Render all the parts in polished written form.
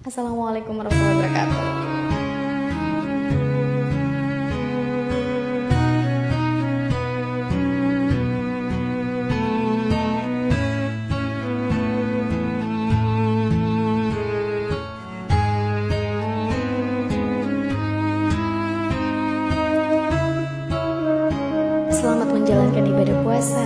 Assalamualaikum warahmatullahi wabarakatuh. Selamat menjalankan ibadah puasa.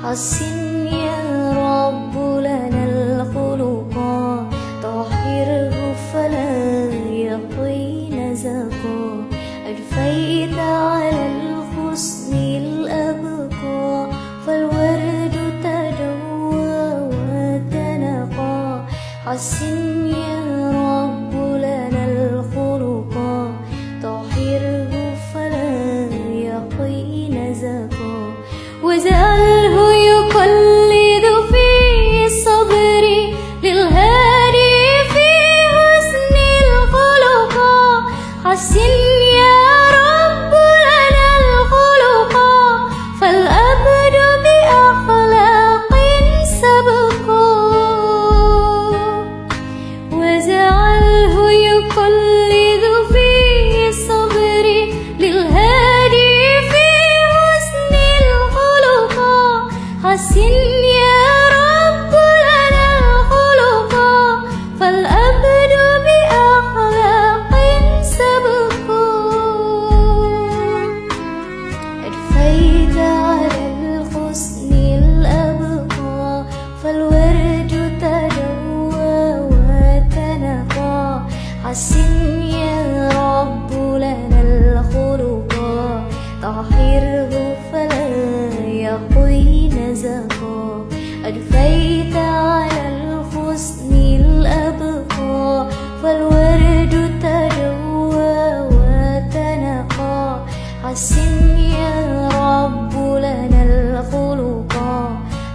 حسن يا رب لنا الخلقا طهره فلا يطين زكا أدفيت على الحسن الأبقى فالورد تدوى وتنقى حسن يا رب لنا الخلقا طهره فلا يطين زكا وجعله يقلد في صبري للهادي في حسن الخلق حسن يا رب لنا الخلق فالأبد بأخلاق سبقا وجعله يقلد في صبري للهادي حسن يا رب لنا الخلق فالأبد بأخلاق سبقا أدفيت على الحسن الأبقى فالورد تدوى وتنقى حسن يا رب لنا الخلق طهره فلا يطين زكا أدفيت على الحسن الأبقى فالورد تدوى وتنقى حسن يا رب لنا الخلق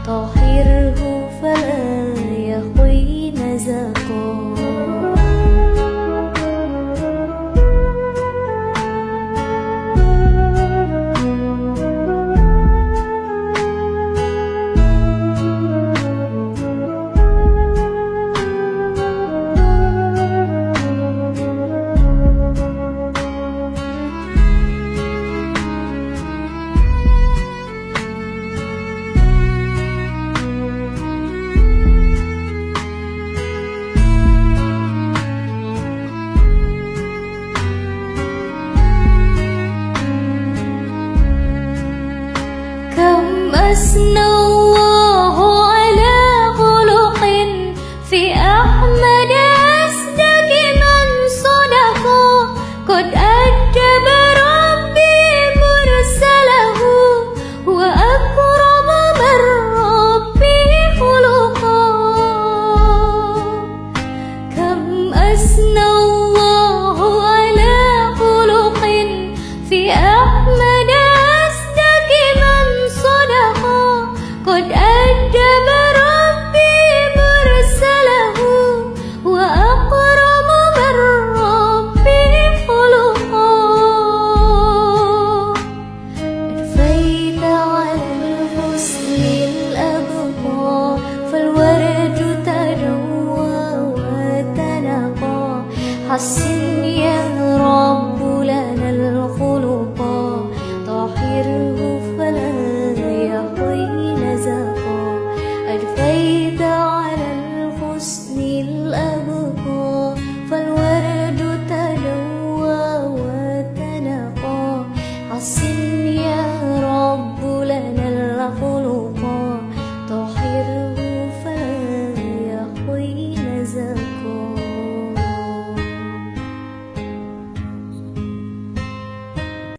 طهره فلا يطين زكا أثنى الله على خلق في أحمد أصدق من صدق قد أدب ربي مرسله وأكرم من ربي خلقا كم أثنى الله على خلق في أحمد قد أدب ربي مرسله وأكرم من ربي خلقا أدفيت على الحسن الأبقى فالورد تدوى وتنقى حسن